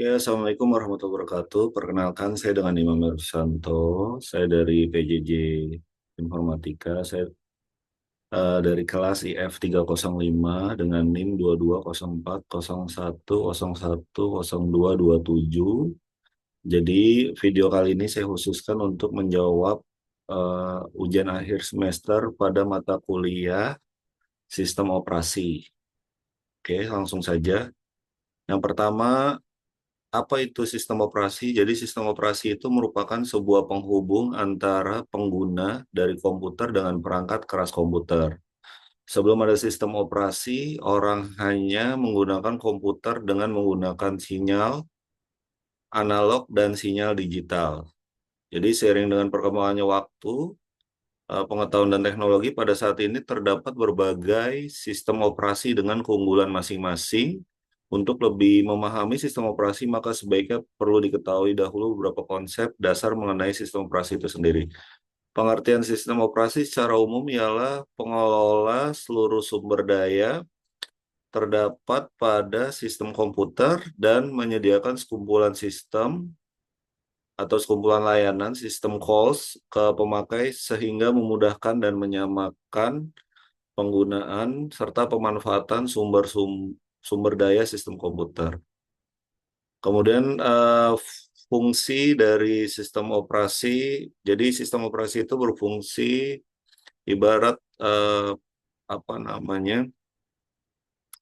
Ya, Assalamualaikum warahmatullahi wabarakatuh. Perkenalkan, saya dengan Imam Santo. Saya dari PJJ Informatika. Saya dari kelas IF 305 dengan NIM 220401010227. Jadi, video kali ini saya khususkan untuk menjawab ujian akhir semester pada mata kuliah Sistem Operasi. Oke, langsung saja. Yang pertama, apa itu sistem operasi? Jadi sistem operasi itu merupakan sebuah penghubung antara pengguna dari komputer dengan perangkat keras komputer. Sebelum ada sistem operasi, orang hanya menggunakan komputer dengan menggunakan sinyal analog dan sinyal digital. Jadi seiring dengan perkembangannya waktu, pengetahuan dan teknologi pada saat ini terdapat berbagai sistem operasi dengan keunggulan masing-masing. Untuk lebih memahami sistem operasi, maka sebaiknya perlu diketahui dahulu beberapa konsep dasar mengenai sistem operasi itu sendiri. Pengertian sistem operasi secara umum ialah pengelola seluruh sumber daya terdapat pada sistem komputer dan menyediakan sekumpulan sistem atau sekumpulan layanan sistem calls ke pemakai sehingga memudahkan dan menyamakan penggunaan serta pemanfaatan sumber daya sistem komputer. Kemudian fungsi dari sistem operasi, jadi sistem operasi itu berfungsi ibarat apa namanya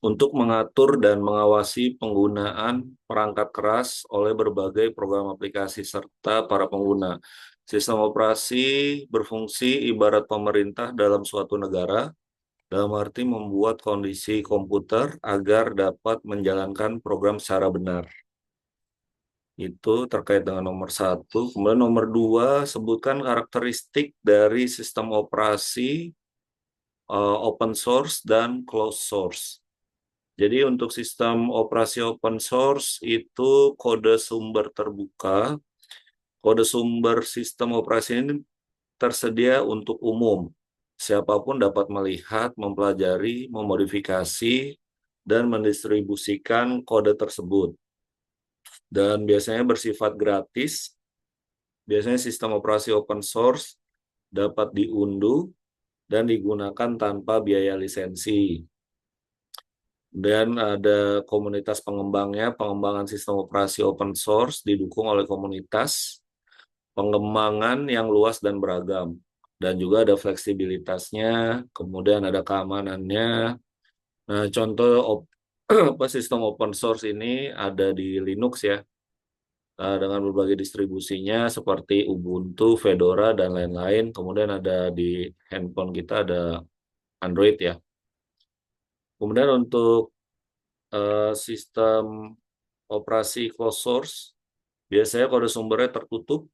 untuk mengatur dan mengawasi penggunaan perangkat keras oleh berbagai program aplikasi serta para pengguna. Sistem operasi berfungsi ibarat pemerintah dalam suatu negara, dalam arti membuat kondisi komputer agar dapat menjalankan program secara benar. Itu terkait dengan nomor satu. Kemudian nomor dua, sebutkan karakteristik dari sistem operasi open source dan closed source. Jadi untuk sistem operasi open source itu kode sumber terbuka. Kode sumber sistem operasi ini tersedia untuk umum. Siapapun dapat melihat, mempelajari, memodifikasi, dan mendistribusikan kode tersebut. Dan biasanya bersifat gratis. Biasanya sistem operasi open source dapat diunduh dan digunakan tanpa biaya lisensi. Dan ada komunitas pengembangnya, pengembangan sistem operasi open source didukung oleh komunitas pengembangan yang luas dan beragam. Dan juga ada fleksibilitasnya, kemudian ada keamanannya. Nah, contoh sistem open source ini ada di Linux ya, dengan berbagai distribusinya seperti Ubuntu, Fedora, dan lain-lain. Kemudian ada di handphone kita ada Android ya. Kemudian untuk sistem operasi closed source, biasanya kode sumbernya tertutup.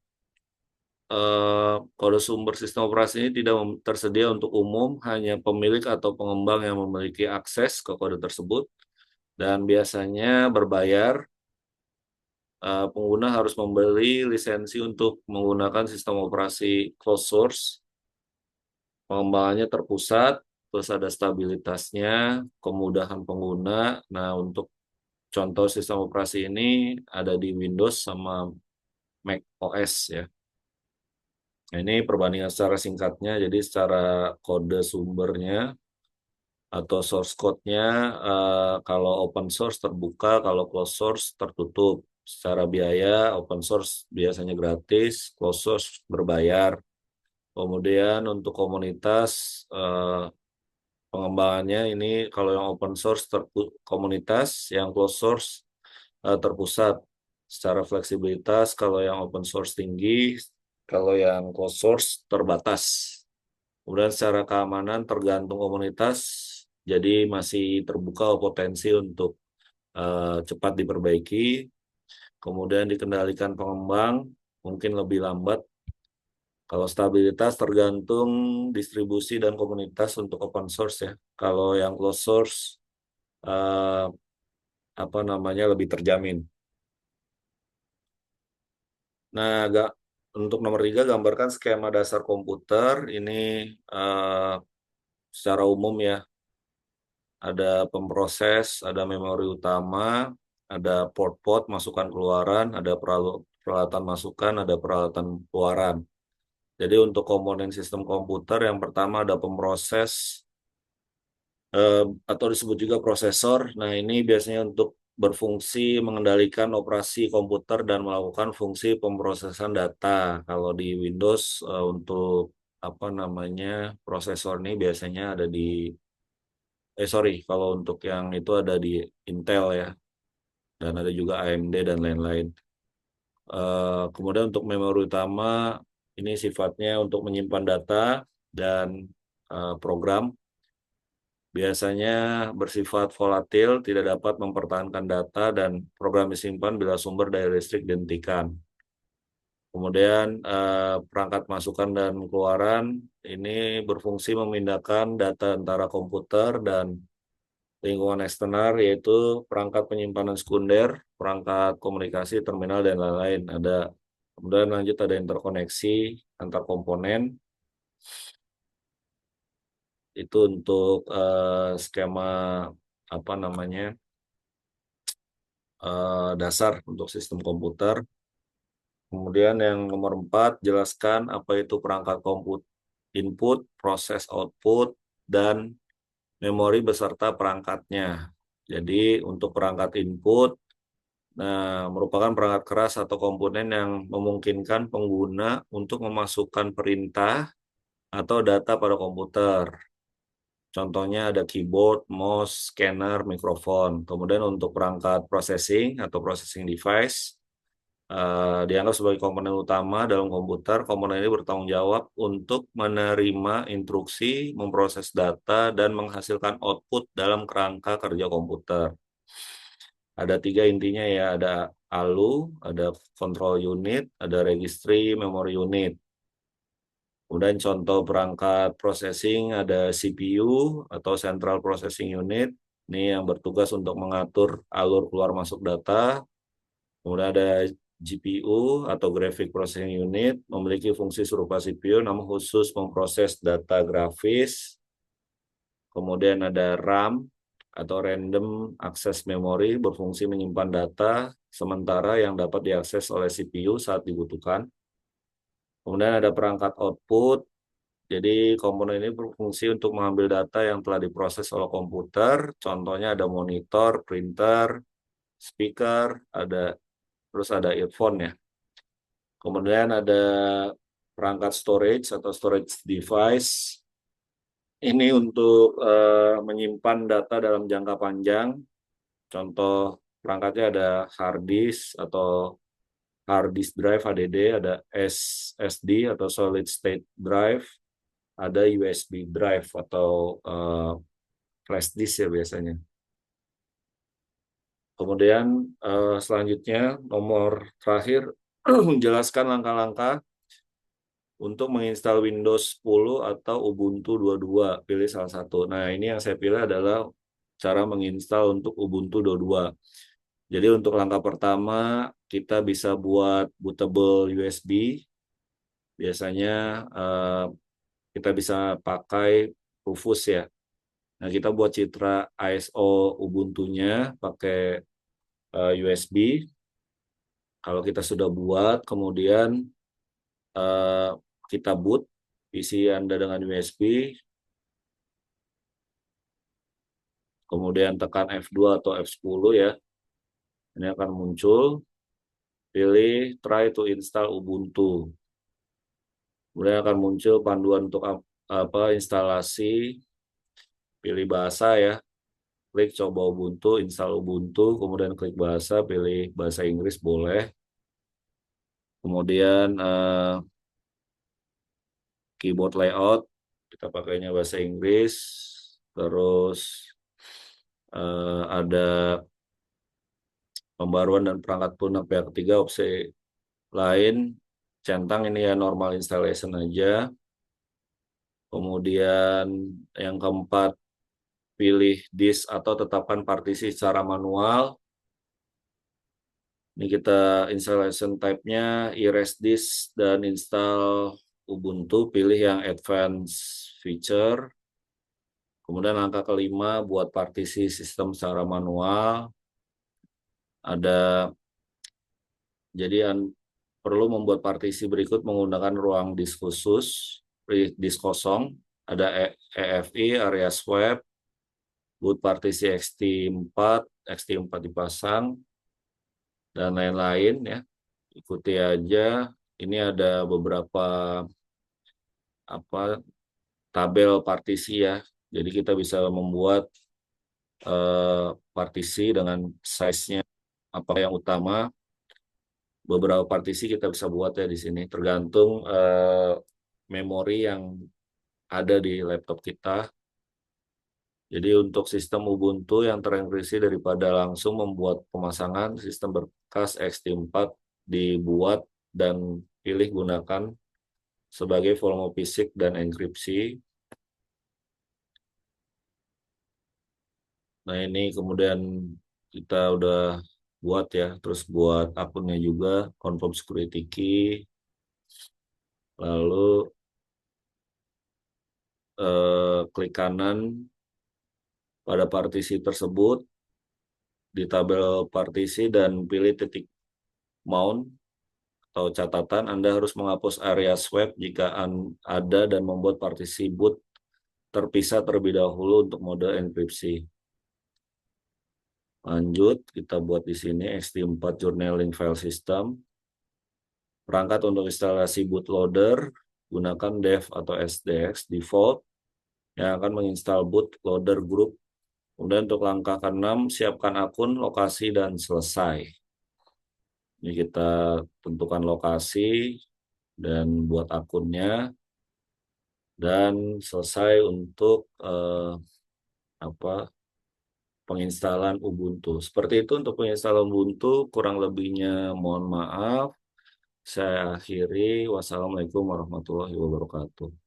Kode sumber sistem operasi ini tidak tersedia untuk umum, hanya pemilik atau pengembang yang memiliki akses ke kode tersebut. Dan biasanya berbayar, pengguna harus membeli lisensi untuk menggunakan sistem operasi closed source. Pengembangannya terpusat, terus ada stabilitasnya, kemudahan pengguna. Nah, untuk contoh sistem operasi ini ada di Windows sama Mac OS ya. Nah, ini perbandingan secara singkatnya, jadi secara kode sumbernya atau source code-nya, kalau open source terbuka, kalau closed source tertutup. Secara biaya, open source biasanya gratis, closed source berbayar. Kemudian untuk komunitas, pengembangannya ini kalau yang open source komunitas, yang closed source terpusat. Secara fleksibilitas, kalau yang open source tinggi, kalau yang closed source terbatas. Kemudian secara keamanan tergantung komunitas, jadi masih terbuka potensi untuk cepat diperbaiki. Kemudian dikendalikan pengembang, mungkin lebih lambat. Kalau stabilitas tergantung distribusi dan komunitas untuk open source ya. Kalau yang closed source eh, apa namanya lebih terjamin. Nah, untuk nomor tiga, gambarkan skema dasar komputer. Ini eh, secara umum ya, ada pemroses, ada memori utama, ada port masukan keluaran, ada peralatan masukan, ada peralatan keluaran. Jadi untuk komponen sistem komputer yang pertama ada pemroses atau disebut juga prosesor. Nah, ini biasanya untuk berfungsi mengendalikan operasi komputer dan melakukan fungsi pemrosesan data. Kalau di Windows untuk apa namanya prosesor ini biasanya ada di sorry, kalau untuk yang itu ada di Intel ya, dan ada juga AMD dan lain-lain. Kemudian untuk memori utama ini sifatnya untuk menyimpan data dan program. Biasanya bersifat volatil, tidak dapat mempertahankan data dan program disimpan bila sumber daya listrik dihentikan. Kemudian perangkat masukan dan keluaran ini berfungsi memindahkan data antara komputer dan lingkungan eksternal, yaitu perangkat penyimpanan sekunder, perangkat komunikasi, terminal, dan lain-lain. Kemudian lanjut ada interkoneksi antar komponen. Itu untuk skema apa namanya dasar untuk sistem komputer. Kemudian yang nomor 4, jelaskan apa itu perangkat input, proses output, dan memori beserta perangkatnya. Jadi untuk perangkat input, nah, merupakan perangkat keras atau komponen yang memungkinkan pengguna untuk memasukkan perintah atau data pada komputer. Contohnya ada keyboard, mouse, scanner, mikrofon. Kemudian untuk perangkat processing atau processing device, dianggap sebagai komponen utama dalam komputer. Komponen ini bertanggung jawab untuk menerima instruksi, memproses data, dan menghasilkan output dalam kerangka kerja komputer. Ada 3 intinya ya, ada ALU, ada control unit, ada registry, memory unit. Kemudian contoh perangkat processing ada CPU atau Central Processing Unit. Ini yang bertugas untuk mengatur alur keluar masuk data. Kemudian ada GPU atau Graphic Processing Unit, memiliki fungsi serupa CPU namun khusus memproses data grafis. Kemudian ada RAM atau Random Access Memory, berfungsi menyimpan data sementara yang dapat diakses oleh CPU saat dibutuhkan. Kemudian ada perangkat output. Jadi komponen ini berfungsi untuk mengambil data yang telah diproses oleh komputer. Contohnya ada monitor, printer, speaker, terus ada earphone ya. Kemudian ada perangkat storage atau storage device. Ini untuk menyimpan data dalam jangka panjang. Contoh perangkatnya ada hard disk atau hard disk drive HDD, ada SSD atau solid state drive, ada USB drive atau flash disk ya biasanya. Kemudian selanjutnya nomor terakhir menjelaskan langkah-langkah untuk menginstal Windows 10 atau Ubuntu 22, pilih salah satu. Nah, ini yang saya pilih adalah cara menginstal untuk Ubuntu 22. Jadi untuk langkah pertama kita bisa buat bootable USB. Biasanya kita bisa pakai Rufus ya. Nah, kita buat citra ISO Ubuntu-nya pakai USB. Kalau kita sudah buat, kemudian kita boot PC Anda dengan USB, kemudian tekan F2 atau F10 ya. Ini akan muncul, pilih try to install Ubuntu. Kemudian akan muncul panduan untuk instalasi, pilih bahasa ya. Klik coba Ubuntu, install Ubuntu, kemudian klik bahasa, pilih bahasa Inggris boleh. Kemudian keyboard layout, kita pakainya bahasa Inggris. Terus ada pembaruan dan perangkat lunak pihak ketiga, opsi lain, centang ini ya normal installation aja. Kemudian yang keempat, pilih disk atau tetapkan partisi secara manual. Ini kita installation type-nya erase disk dan install Ubuntu, pilih yang advanced feature. Kemudian langkah kelima, buat partisi sistem secara manual. Ada jadi perlu membuat partisi berikut menggunakan ruang disk khusus, disk kosong, ada EFI, area swap, boot partisi XT4 dipasang, dan lain-lain ya. Ikuti aja. Ini ada beberapa tabel partisi ya. Jadi kita bisa membuat partisi dengan size-nya apa yang utama. Beberapa partisi kita bisa buat ya di sini, tergantung memori yang ada di laptop kita. Jadi untuk sistem Ubuntu yang terenkripsi daripada langsung membuat pemasangan, sistem berkas XT4 dibuat dan pilih gunakan sebagai volume fisik dan enkripsi. Nah ini kemudian kita udah buat ya, terus buat akunnya juga, confirm security key, lalu klik kanan pada partisi tersebut di tabel partisi dan pilih titik mount atau catatan. Anda harus menghapus area swap jika ada dan membuat partisi boot terpisah terlebih dahulu untuk mode enkripsi. Lanjut, kita buat di sini XT4 Journaling File System. Perangkat untuk instalasi bootloader, gunakan dev atau SDX default yang akan menginstal bootloader group. Kemudian untuk langkah ke-6, siapkan akun, lokasi, dan selesai. Ini kita tentukan lokasi dan buat akunnya. Dan selesai untuk penginstalan Ubuntu. Seperti itu untuk penginstalan Ubuntu, kurang lebihnya mohon maaf. Saya akhiri. Wassalamualaikum warahmatullahi wabarakatuh.